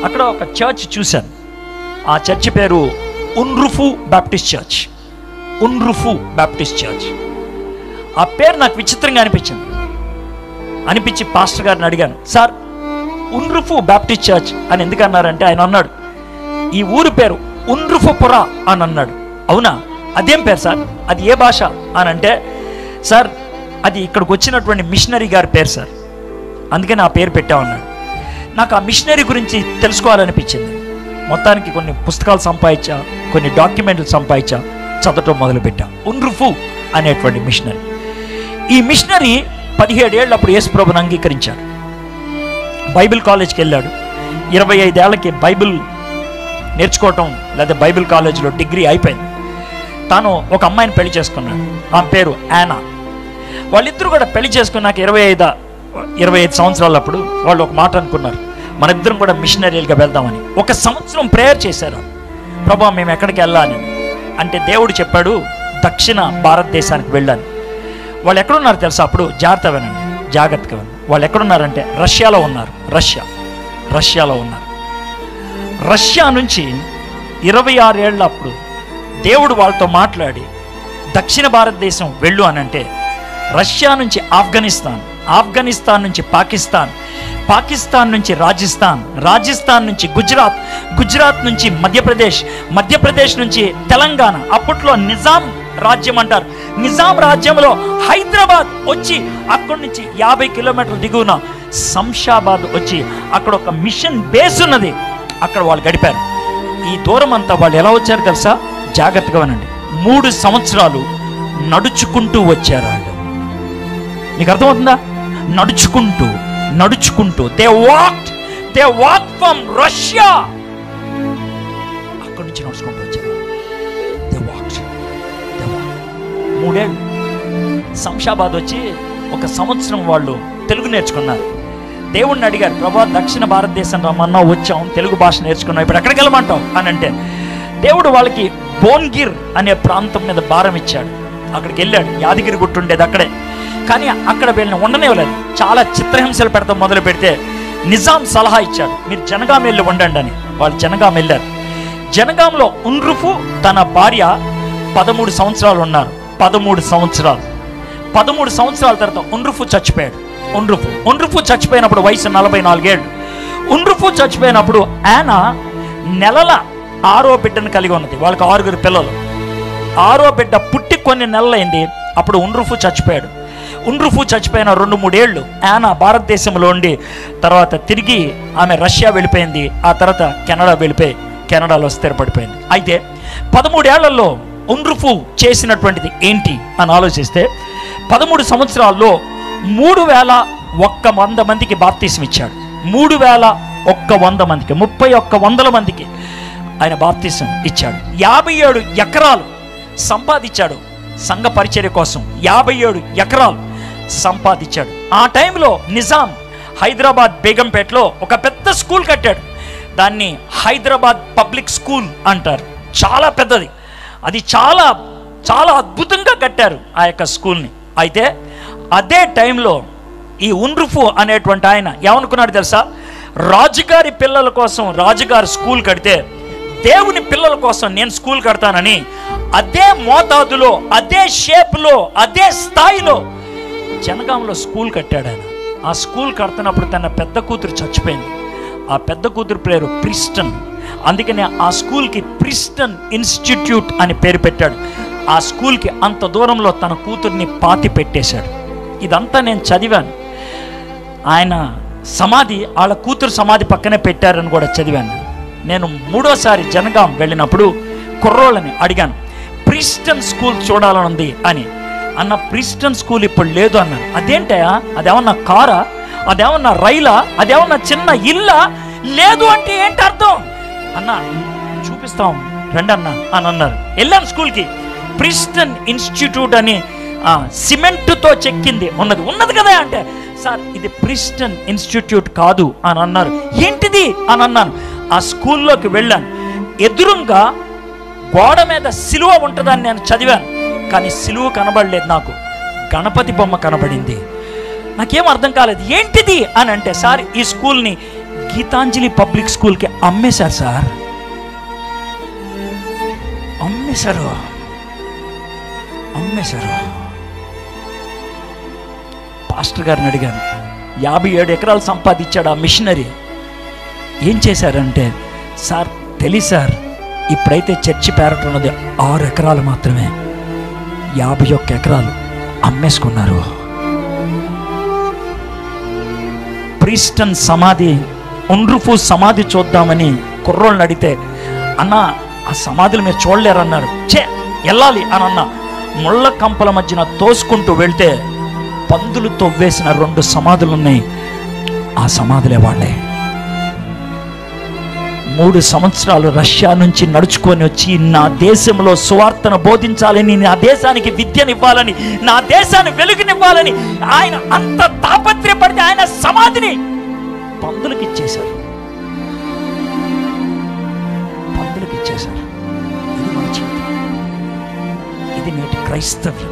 అక్కడ ఒక చర్చ్ చూశాను. ఆ చర్చ్ పేరు ఉన్రుఫు బాప్టిస్ట్ చర్చ్. ఉన్రుఫు బాప్టిస్ట్ చర్చ్. ఆ పేరు నాకు విచిత్రంగా అనిపించి పాస్టర్ గారిని అడిగాను, సార్ ఉన్రుఫు బాప్టిస్ట్ చర్చ్ అని ఎందుకు అన్నారంటే ఆయన అన్నాడు, ఈ ఊరు పేరు ఉన్రుఫుపుర అని అన్నాడు. అవునా, అదేం పేరు సార్, అది ఏ భాష అని అంటే, సార్ అది ఇక్కడికి వచ్చినటువంటి మిషనరీ గారి పేరు సార్, అందుకని ఆ పేరు పెట్టామన్నాడు. నాకు ఆ మిషనరీ గురించి తెలుసుకోవాలనిపించింది. మొత్తానికి కొన్ని పుస్తకాలు సంపాదించా, కొన్ని డాక్యుమెంట్లు సంపాదించా, చదవటం మొదలుపెట్టా. ఉన్రుఫు అనేటువంటి మిషనరీ. ఈ మిషనరీ 17 ఏళ్ళు అప్పుడు యేసు ప్రభువుని అంగీకరించాడు. బైబిల్ కాలేజ్కి వెళ్ళాడు. 25 ఏళ్ళకి బైబిల్ నేర్చుకోవటం లేదా బైబిల్ కాలేజీలో డిగ్రీ అయిపోయింది. తాను ఒక అమ్మాయిని పెళ్లి చేసుకున్నాడు. ఆమె పేరు యానా. వాళ్ళిద్దరూ కూడా పెళ్లి చేసుకున్నాక 25 సంవత్సరాలప్పుడు వాళ్ళు ఒక మాట అనుకున్నారు, మన ఇద్దరం కూడా మిషనరీలుగా వెళ్దామని. 1 సంవత్సరం ప్రేయర్ చేశారు. ప్రభా మేము ఎక్కడికి వెళ్ళాలని అంటే దేవుడు చెప్పాడు, దక్షిణ భారతదేశానికి వెళ్ళాను. వాళ్ళు ఎక్కడున్నారు తెలుసా? అప్పుడు జాగ్రత్తగా వినండి. వాళ్ళు ఎక్కడున్నారంటే రష్యాలో ఉన్నారు. రష్యాలో ఉన్నారు. రష్యా నుంచి 26 ఏళ్ళ అప్పుడు దేవుడు వాళ్ళతో మాట్లాడి దక్షిణ భారతదేశం వెళ్ళు అని అంటే, రష్యా నుంచి ఆఫ్ఘనిస్తాన్ నుంచి పాకిస్తాన్ నుంచి రాజస్థాన్ నుంచి గుజరాత్ నుంచి మధ్యప్రదేశ్ నుంచి తెలంగాణ. అప్పట్లో నిజాం రాజ్యం అంటారు. నిజాం రాజ్యంలో హైదరాబాద్ వచ్చి అక్కడి నుంచి 50 కిలోమీటర్ల దిగువన శంషాబాద్ వచ్చి అక్కడ ఒక మిషన్ బేస్ ఉన్నది. అక్కడ వాళ్ళు గడిపారు. ఈ దూరం అంతా వాళ్ళు ఎలా వచ్చారు తెలుసా? జాగ్రత్తగా వినండి. 3 సంవత్సరాలు నడుచుకుంటూ వచ్చారు వాళ్ళు. మీకు అర్థమవుతుందా? నడుచుకుంటూ దే వాక్డ్ ఫ్రమ్ రష్యా. అక్కడి నుంచి నడుచుకుంటూ వచ్చారు. 3 ఏళ్ళు శంషాబాద్ వచ్చి 1 సంవత్సరం వాళ్ళు తెలుగు నేర్చుకున్నారు. దేవుణ్ణి అడిగారు, ప్రభా దక్షిణ భారతదేశం రమ్మన్నా వచ్చాం, తెలుగు భాష నేర్చుకున్నాం, ఇప్పుడు ఎక్కడికి వెళ్ళమంటావు అని అంటే, దేవుడు వాళ్ళకి భోన్గిర్ అనే ప్రాంతం మీద భారం ఇచ్చాడు. అక్కడికి వెళ్ళాడు. యాదగిరి గుట్టు ఉండేది అక్కడే. కానీ అక్కడ వీళ్ళని ఉండనివ్వలేదు. చాలా చిత్రహింసలు పెడతాం మొదలు పెడితే నిజాం సలహా ఇచ్చాడు, మీరు జనగాం వెళ్ళి ఉండండి అని. వాళ్ళు జనగాం వెళ్ళారు. జనగాంలో ఉన్రుఫు తన భార్య 13 సంవత్సరాలు ఉన్నారు. 13 సంవత్సరాల తర్వాత ఉన్రుఫు చచ్చిపోయాడు. ఉన్రుఫు చచ్చిపోయినప్పుడు వయసు 44 ఏళ్ళు. ఉన్రుఫు చచ్చిపోయినప్పుడు యానా నెలల 6వ బిడ్డను కలిగి ఉన్నది. వాళ్ళకి 6 పిల్లలు. 6వ బిడ్డ పుట్టి కొన్ని నెలలైంది. అప్పుడు ఉన్రుఫు చచ్చిపోయాడు. ఉన్రుఫు చచ్చిపోయిన 2-3 ఏళ్ళు యానా భారతదేశంలో ఉండి తర్వాత తిరిగి ఆమె రష్యా వెళ్ళిపోయింది. ఆ తర్వాత కెనడా వెళ్ళిపోయి కెనడాలో స్థిరపడిపోయింది. అయితే 13 ఏళ్లలో ఉన్రుఫు చేసినటువంటిది ఏంటి అని ఆలోచిస్తే, 13 సంవత్సరాల్లో 3100 మందికి బాప్తీసం ఇచ్చాడు. 3100 మందికి, 3100 మందికి ఆయన బాప్తీసం ఇచ్చాడు. 57 ఎకరాలు సంపాదించాడు సంఘ పరిచర్య కోసం. 57 ఎకరాలు సంపాదించాడు. ఆ టైంలో నిజాం హైదరాబాద్ బేగంపేటలో ఒక పెద్ద స్కూల్ కట్టాడు. దాన్ని హైదరాబాద్ పబ్లిక్ స్కూల్ అంటారు. చాలా పెద్దది. అది చాలా చాలా అద్భుతంగా కట్టారు ఆ యొక్క స్కూల్ని. అయితే అదే టైంలో ఈ ఉన్రుఫు అనేటువంటి ఆయన ఏమనుకున్నాడు తెలుసా? రాజుగారి పిల్లల కోసం రాజుగారు స్కూల్ కడితే దేవుని పిల్లల కోసం నేను స్కూల్ కడతానని అదే మోతాదులో, అదే షేప్లో, అదే స్థాయిలో జనగాంలో స్కూల్ కట్టాడు ఆయన. ఆ స్కూల్ కడుతున్నప్పుడు తన పెద్ద కూతురు చచ్చిపోయింది. ఆ పెద్ద కూతురు పేరు ప్రిస్టన్. అందుకనే ఆ స్కూల్కి ప్రిస్టన్ ఇన్స్టిట్యూట్ అని పేరు పెట్టాడు. ఆ స్కూల్కి అంత దూరంలో తన కూతుర్ని పాతి పెట్టేశాడు. ఇదంతా నేను చదివాను. ఆయన సమాధి వాళ్ళ కూతురు సమాధి పక్కనే పెట్టారని కూడా చదివాను. నేను 3వసారి జనగాం వెళ్ళినప్పుడు కుర్రోళ్ళని అడిగాను, ప్రిస్టన్ స్కూల్ చూడాలని ఉంది అని. అన్న ప్రిస్టన్ స్కూల్ ఇప్పుడు లేదు అన్నాను. అదేంటయా? అదేమన్నా కారా? అదేమన్నా రైలా? అదేమన్నా చిన్న ఇల్లా? లేదు అంటే ఏంటి అర్థం? అన్న చూపిస్తాం రండి అన్న అని అన్నారు. వెళ్ళాను స్కూల్కి. ప్రిస్టన్ ఇన్స్టిట్యూట్ అని సిమెంట్తో చెక్కింది ఉన్నది కదా అంటే, సార్ ఇది ప్రిస్టన్ ఇన్స్టిట్యూట్ కాదు అని అన్నారు. ఏంటిది అని అన్నాను. ఆ స్కూల్లోకి వెళ్ళాను. ఎదురుగా గోడ మీద సిలువ ఉంటుందని నేను చదివాను. కానీ సిలువ కనబడలేదు నాకు. గణపతి బొమ్మ కనబడింది. నాకేం అర్థం కాలేదు. ఏంటిది అని అంటే, సార్ ఈ స్కూల్ని గీతాంజలి పబ్లిక్ స్కూల్కి అమ్మేశారు సార్, అమ్మేశారు. పాస్టర్ గారిని అడిగాను, 57 ఎకరాలు సంపాదించాడు ఆ మిషనరీ, ఏం చేశారంటే, సార్ తెలియదు సార్, ఇప్పుడైతే చర్చి పేరట ఉన్నది 6 ఎకరాలు మాత్రమే, 51 ఎకరాలు అమ్మేసుకున్నారు. ప్రీస్టన్ సమాధి, ఉండ్రుఫు సమాధి చూద్దామని కుర్రోళ్ళని అడిగితే, అన్న ఆ సమాధులు మీరు చూడలేరన్నారు. వెళ్ళాలి అని అన్న. ముళ్ళ కంపల మధ్యన తోసుకుంటూ వెళ్తే పందులు తవ్వేసిన 2 సమాధులు ఉన్నాయి. ఆ సమాధులే వాళ్ళే. 3 సంవత్సరాలు రష్యా నుంచి నడుచుకొని వచ్చి నా దేశంలో సువార్తను బోధించాలని, నా దేశానికి విద్యనివ్వాలని, నా దేశాన్ని వెలుగునివ్వాలని ఆయన అంత తాపత్రయపడితే ఆయన సమాధిని పందులకి ఇచ్చేశారు. ఇది మన జీవితం, ఇది నేటి క్రైస్తవ్యం.